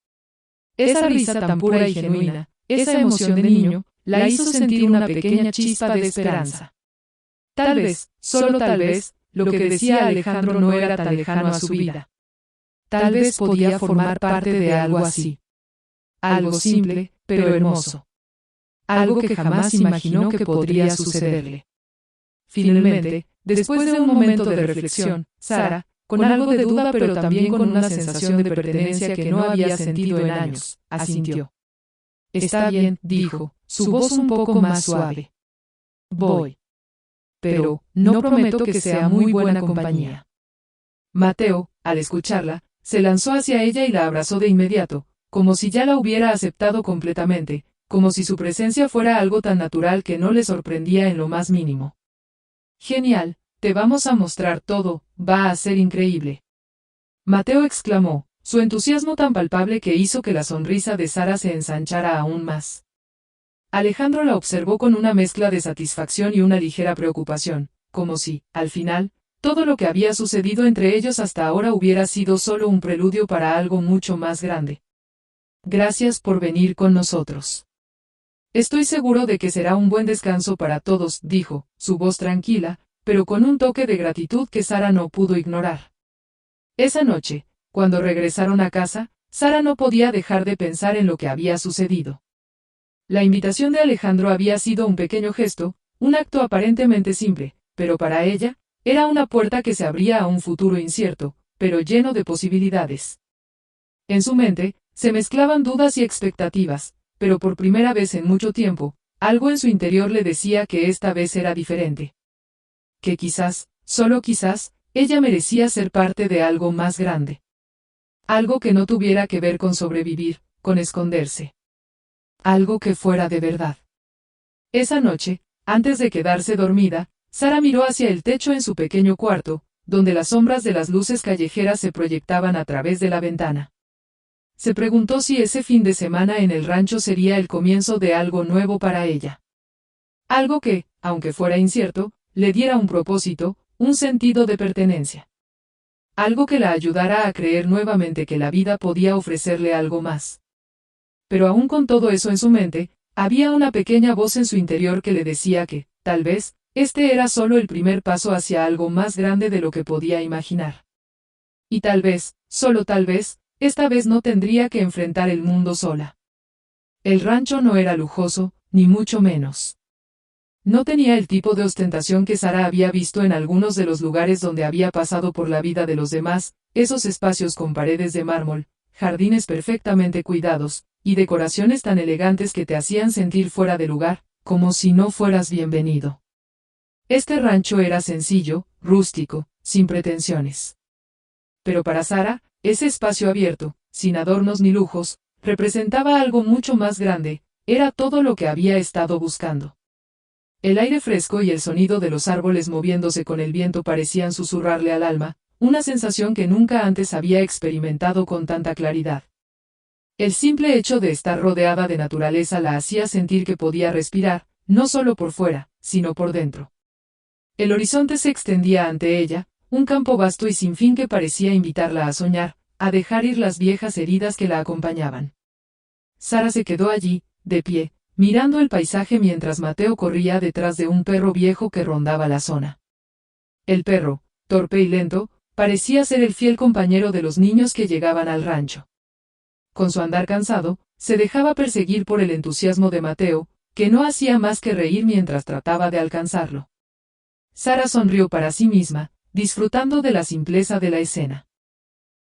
Esa risa tan pura y genuina, esa emoción de niño, la hizo sentir una pequeña chispa de esperanza. Tal vez, solo tal vez, lo que decía Alejandro no era tan lejano a su vida. Tal vez podía formar parte de algo así. Algo simple, pero hermoso. Algo que jamás imaginó que podría sucederle. Finalmente, después de un momento de reflexión, Sara, con algo de duda pero también con una sensación de pertenencia que no había sentido en años, asintió. Está bien, dijo, su voz un poco más suave. Voy. Pero, no prometo que sea muy buena compañía. Mateo, al escucharla, se lanzó hacia ella y la abrazó de inmediato, como si ya la hubiera aceptado completamente, como si su presencia fuera algo tan natural que no le sorprendía en lo más mínimo. Genial, te vamos a mostrar todo, va a ser increíble. Mateo exclamó, su entusiasmo tan palpable que hizo que la sonrisa de Sara se ensanchara aún más. Alejandro la observó con una mezcla de satisfacción y una ligera preocupación, como si, al final, todo lo que había sucedido entre ellos hasta ahora hubiera sido solo un preludio para algo mucho más grande. Gracias por venir con nosotros. Estoy seguro de que será un buen descanso para todos, dijo, su voz tranquila, pero con un toque de gratitud que Sara no pudo ignorar. Esa noche, cuando regresaron a casa, Sara no podía dejar de pensar en lo que había sucedido. La invitación de Alejandro había sido un pequeño gesto, un acto aparentemente simple, pero para ella, era una puerta que se abría a un futuro incierto, pero lleno de posibilidades. En su mente, se mezclaban dudas y expectativas, pero por primera vez en mucho tiempo, algo en su interior le decía que esta vez era diferente. Que quizás, solo quizás, ella merecía ser parte de algo más grande. Algo que no tuviera que ver con sobrevivir, con esconderse. Algo que fuera de verdad. Esa noche, antes de quedarse dormida, Sara miró hacia el techo en su pequeño cuarto, donde las sombras de las luces callejeras se proyectaban a través de la ventana. Se preguntó si ese fin de semana en el rancho sería el comienzo de algo nuevo para ella. Algo que, aunque fuera incierto, le diera un propósito, un sentido de pertenencia. Algo que la ayudara a creer nuevamente que la vida podía ofrecerle algo más. Pero aún con todo eso en su mente, había una pequeña voz en su interior que le decía que, tal vez, este era solo el primer paso hacia algo más grande de lo que podía imaginar. Y tal vez, solo tal vez, esta vez no tendría que enfrentar el mundo sola. El rancho no era lujoso, ni mucho menos. No tenía el tipo de ostentación que Sara había visto en algunos de los lugares donde había pasado por la vida de los demás, esos espacios con paredes de mármol, jardines perfectamente cuidados, y decoraciones tan elegantes que te hacían sentir fuera de lugar, como si no fueras bienvenido. Este rancho era sencillo, rústico, sin pretensiones. Pero para Sara, ese espacio abierto, sin adornos ni lujos, representaba algo mucho más grande, era todo lo que había estado buscando. El aire fresco y el sonido de los árboles moviéndose con el viento parecían susurrarle al alma, una sensación que nunca antes había experimentado con tanta claridad. El simple hecho de estar rodeada de naturaleza la hacía sentir que podía respirar, no solo por fuera, sino por dentro. El horizonte se extendía ante ella, un campo vasto y sin fin que parecía invitarla a soñar, a dejar ir las viejas heridas que la acompañaban. Sara se quedó allí, de pie, mirando el paisaje mientras Mateo corría detrás de un perro viejo que rondaba la zona. El perro, torpe y lento, parecía ser el fiel compañero de los niños que llegaban al rancho. Con su andar cansado, se dejaba perseguir por el entusiasmo de Mateo, que no hacía más que reír mientras trataba de alcanzarlo. Sara sonrió para sí misma, disfrutando de la simpleza de la escena.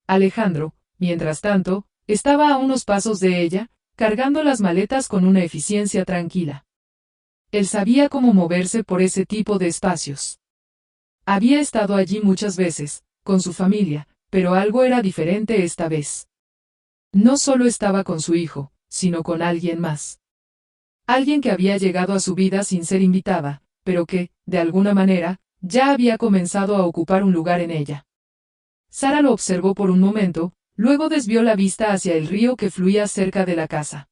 Alejandro, mientras tanto, estaba a unos pasos de ella, cargando las maletas con una eficiencia tranquila. Él sabía cómo moverse por ese tipo de espacios. Había estado allí muchas veces, con su familia, pero algo era diferente esta vez. No solo estaba con su hijo, sino con alguien más. Alguien que había llegado a su vida sin ser invitada, pero que, de alguna manera, ya había comenzado a ocupar un lugar en ella. Sara lo observó por un momento, luego desvió la vista hacia el río que fluía cerca de la casa.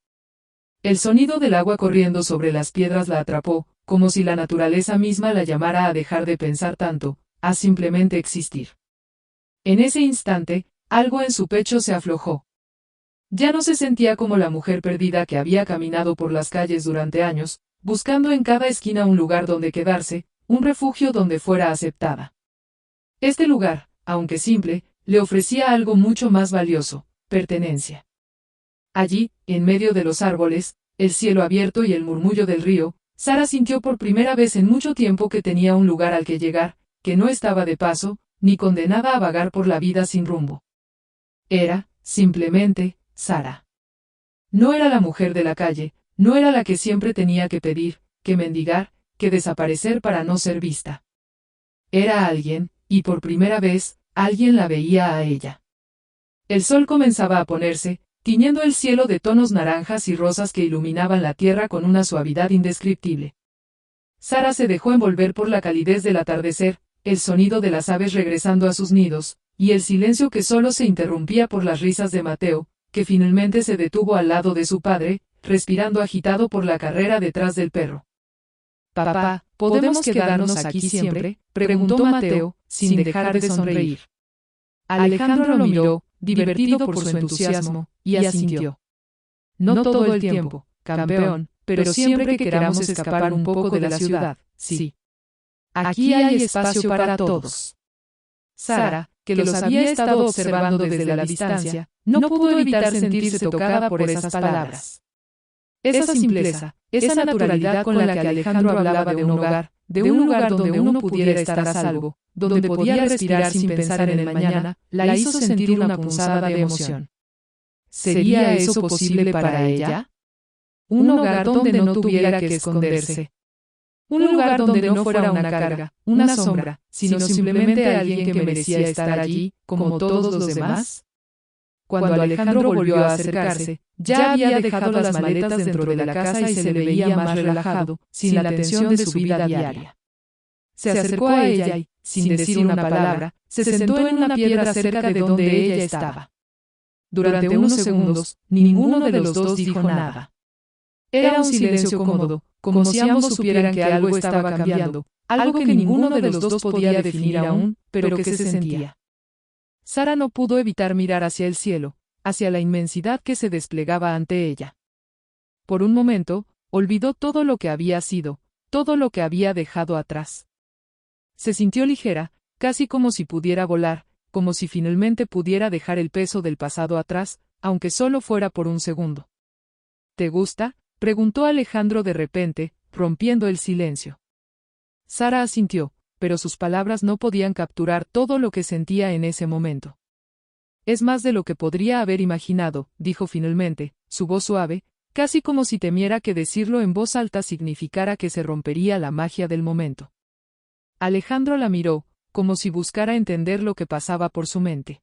El sonido del agua corriendo sobre las piedras la atrapó, como si la naturaleza misma la llamara a dejar de pensar tanto, a simplemente existir. En ese instante, algo en su pecho se aflojó. Ya no se sentía como la mujer perdida que había caminado por las calles durante años, buscando en cada esquina un lugar donde quedarse, un refugio donde fuera aceptada. Este lugar, aunque simple, le ofrecía algo mucho más valioso: pertenencia. Allí, en medio de los árboles, el cielo abierto y el murmullo del río, Sara sintió por primera vez en mucho tiempo que tenía un lugar al que llegar, que no estaba de paso, ni condenada a vagar por la vida sin rumbo. Era, simplemente, Sara. No era la mujer de la calle, no era la que siempre tenía que pedir, que mendigar, que desaparecer para no ser vista. Era alguien, y por primera vez, alguien la veía a ella. El sol comenzaba a ponerse, tiñendo el cielo de tonos naranjas y rosas que iluminaban la tierra con una suavidad indescriptible. Sara se dejó envolver por la calidez del atardecer, el sonido de las aves regresando a sus nidos, y el silencio que solo se interrumpía por las risas de Mateo, que finalmente se detuvo al lado de su padre, respirando agitado por la carrera detrás del perro. «Papá, ¿podemos quedarnos aquí siempre?», preguntó Mateo, sin dejar de sonreír. Alejandro lo miró, divertido por su entusiasmo, y asintió. «No todo el tiempo, campeón, pero siempre que queramos escapar un poco de la ciudad, sí. Aquí hay espacio para todos». Sara, que los había estado observando desde la distancia, no pudo evitar sentirse tocada por esas palabras. Esa simpleza, esa naturalidad con la que Alejandro hablaba de un lugar donde uno pudiera estar a salvo, donde podía respirar sin pensar en el mañana, la hizo sentir una punzada de emoción. ¿Sería eso posible para ella? Un hogar donde no tuviera que esconderse. Un lugar donde no fuera una carga, una sombra, sino simplemente alguien que merecía estar allí, como todos los demás. Cuando Alejandro volvió a acercarse, ya había dejado las maletas dentro de la casa y se le veía más relajado, sin la tensión de su vida diaria. Se acercó a ella y, sin decir una palabra, se sentó en una piedra cerca de donde ella estaba. Durante unos segundos, ninguno de los dos dijo nada. Era un silencio cómodo, como si ambos supieran que algo estaba cambiando, algo que ninguno de los dos podía definir aún, pero que se sentía. Sara no pudo evitar mirar hacia el cielo, hacia la inmensidad que se desplegaba ante ella. Por un momento, olvidó todo lo que había sido, todo lo que había dejado atrás. Se sintió ligera, casi como si pudiera volar, como si finalmente pudiera dejar el peso del pasado atrás, aunque solo fuera por un segundo. ¿Te gusta?, preguntó Alejandro de repente, rompiendo el silencio. Sara asintió, pero sus palabras no podían capturar todo lo que sentía en ese momento. «Es más de lo que podría haber imaginado», dijo finalmente, su voz suave, casi como si temiera que decirlo en voz alta significara que se rompería la magia del momento. Alejandro la miró, como si buscara entender lo que pasaba por su mente.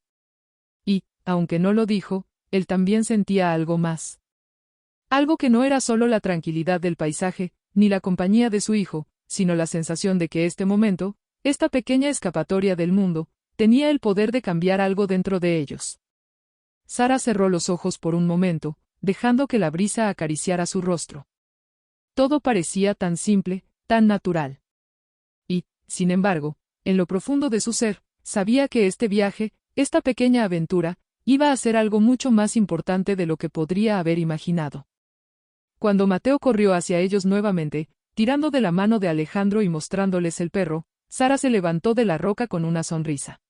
Y, aunque no lo dijo, él también sentía algo más. Algo que no era solo la tranquilidad del paisaje, ni la compañía de su hijo, sino la sensación de que este momento, esta pequeña escapatoria del mundo, tenía el poder de cambiar algo dentro de ellos. Sara cerró los ojos por un momento, dejando que la brisa acariciara su rostro. Todo parecía tan simple, tan natural. Y, sin embargo, en lo profundo de su ser, sabía que este viaje, esta pequeña aventura, iba a ser algo mucho más importante de lo que podría haber imaginado. Cuando Mateo corrió hacia ellos nuevamente, tirando de la mano de Alejandro y mostrándoles el perro, Sara se levantó de la roca con una sonrisa.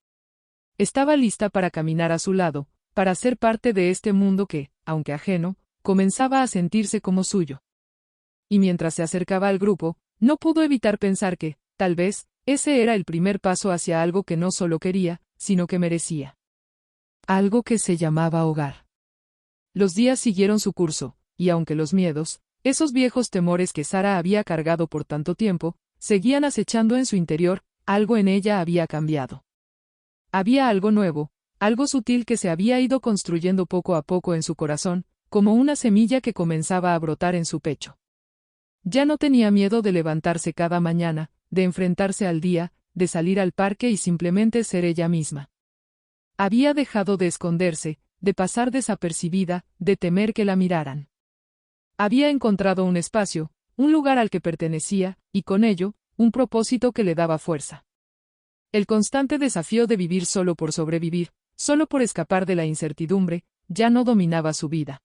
Estaba lista para caminar a su lado, para ser parte de este mundo que, aunque ajeno, comenzaba a sentirse como suyo. y mientras se acercaba al grupo, no pudo evitar pensar que, tal vez, ese era el primer paso hacia algo que no solo quería, sino que merecía. Algo que se llamaba hogar. Los días siguieron su curso, y aunque los miedos, esos viejos temores que Sara había cargado por tanto tiempo, seguían acechando en su interior, algo en ella había cambiado. Había algo nuevo, algo sutil que se había ido construyendo poco a poco en su corazón, como una semilla que comenzaba a brotar en su pecho. Ya no tenía miedo de levantarse cada mañana, de enfrentarse al día, de salir al parque y simplemente ser ella misma. Había dejado de esconderse, de pasar desapercibida, de temer que la miraran. Había encontrado un espacio, un lugar al que pertenecía, y con ello, un propósito que le daba fuerza. El constante desafío de vivir solo por sobrevivir, solo por escapar de la incertidumbre, ya no dominaba su vida.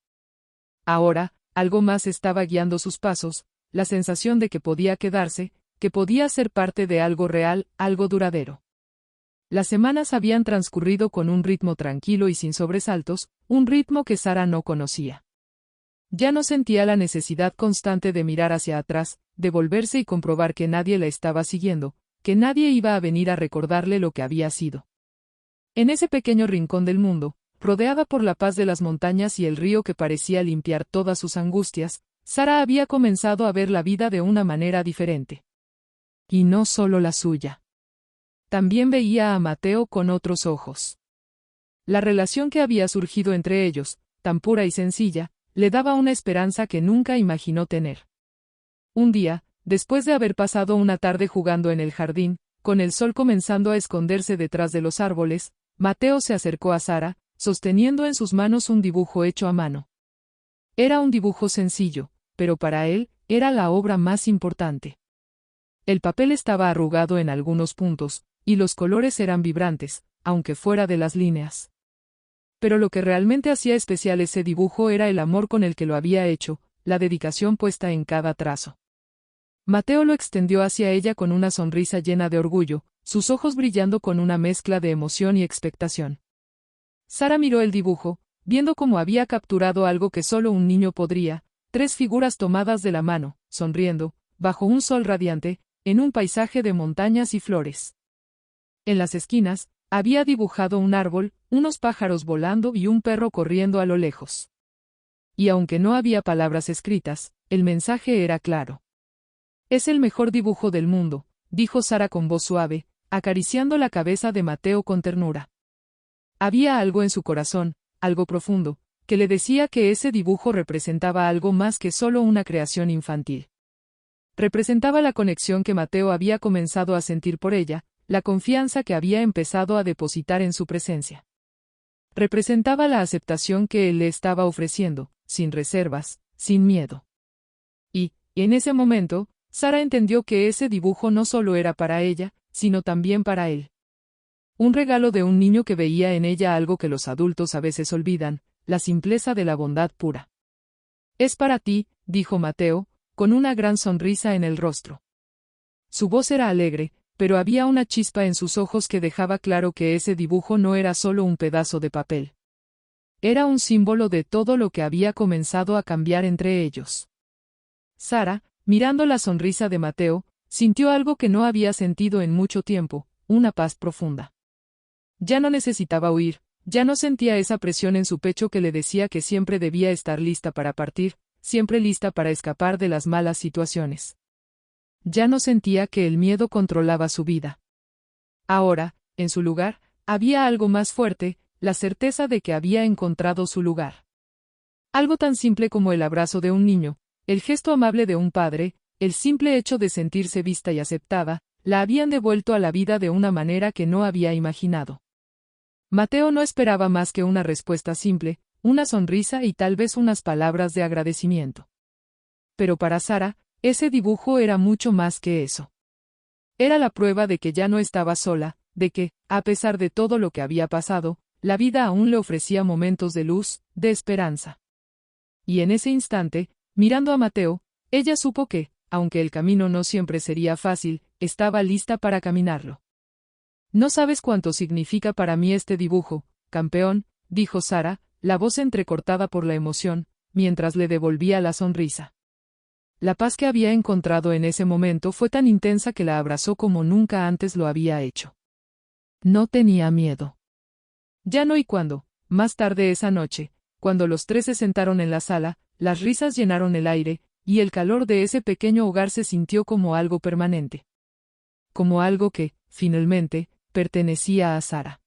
Ahora, algo más estaba guiando sus pasos, la sensación de que podía quedarse, que podía ser parte de algo real, algo duradero. Las semanas habían transcurrido con un ritmo tranquilo y sin sobresaltos, un ritmo que Sara no conocía. Ya no sentía la necesidad constante de mirar hacia atrás, de volverse y comprobar que nadie la estaba siguiendo, que nadie iba a venir a recordarle lo que había sido. En ese pequeño rincón del mundo, rodeada por la paz de las montañas y el río que parecía limpiar todas sus angustias, Sara había comenzado a ver la vida de una manera diferente. Y no solo la suya. También veía a Mateo con otros ojos. La relación que había surgido entre ellos, tan pura y sencilla, le daba una esperanza que nunca imaginó tener. Un día, después de haber pasado una tarde jugando en el jardín, con el sol comenzando a esconderse detrás de los árboles, Mateo se acercó a Sara, sosteniendo en sus manos un dibujo hecho a mano. Era un dibujo sencillo, pero para él, era la obra más importante. El papel estaba arrugado en algunos puntos, y los colores eran vibrantes, aunque fuera de las líneas. Pero lo que realmente hacía especial ese dibujo era el amor con el que lo había hecho, la dedicación puesta en cada trazo. Mateo lo extendió hacia ella con una sonrisa llena de orgullo, sus ojos brillando con una mezcla de emoción y expectación. Sara miró el dibujo, viendo cómo había capturado algo que solo un niño podría, 3 figuras tomadas de la mano, sonriendo, bajo un sol radiante, en un paisaje de montañas y flores. En las esquinas, había dibujado un árbol, unos pájaros volando y un perro corriendo a lo lejos. Y aunque no había palabras escritas, el mensaje era claro. Es el mejor dibujo del mundo, dijo Sara con voz suave, acariciando la cabeza de Mateo con ternura. Había algo en su corazón, algo profundo, que le decía que ese dibujo representaba algo más que solo una creación infantil. Representaba la conexión que Mateo había comenzado a sentir por ella, la confianza que había empezado a depositar en su presencia. Representaba la aceptación que él le estaba ofreciendo, sin reservas, sin miedo. Y, en ese momento, Sara entendió que ese dibujo no solo era para ella, sino también para él. Un regalo de un niño que veía en ella algo que los adultos a veces olvidan, la simpleza de la bondad pura. Es para ti, dijo Mateo, con una gran sonrisa en el rostro. Su voz era alegre, pero había una chispa en sus ojos que dejaba claro que ese dibujo no era solo un pedazo de papel. Era un símbolo de todo lo que había comenzado a cambiar entre ellos. Sara, mirando la sonrisa de Mateo, sintió algo que no había sentido en mucho tiempo, una paz profunda. Ya no necesitaba huir, ya no sentía esa presión en su pecho que le decía que siempre debía estar lista para partir, siempre lista para escapar de las malas situaciones. Ya no sentía que el miedo controlaba su vida. Ahora, en su lugar, había algo más fuerte, la certeza de que había encontrado su lugar. Algo tan simple como el abrazo de un niño, el gesto amable de un padre, el simple hecho de sentirse vista y aceptada, la habían devuelto a la vida de una manera que no había imaginado. Mateo no esperaba más que una respuesta simple, una sonrisa y tal vez unas palabras de agradecimiento. Pero para Sara, ese dibujo era mucho más que eso. Era la prueba de que ya no estaba sola, de que, a pesar de todo lo que había pasado, la vida aún le ofrecía momentos de luz, de esperanza. Y en ese instante, mirando a Mateo, ella supo que, aunque el camino no siempre sería fácil, estaba lista para caminarlo. No sabes cuánto significa para mí este dibujo, campeón, dijo Sara, la voz entrecortada por la emoción, mientras le devolvía la sonrisa. La paz que había encontrado en ese momento fue tan intensa que la abrazó como nunca antes lo había hecho. No tenía miedo. Ya no, y cuando, más tarde esa noche, cuando los tres se sentaron en la sala, las risas llenaron el aire, y el calor de ese pequeño hogar se sintió como algo permanente. Como algo que, finalmente, pertenecía a Sara.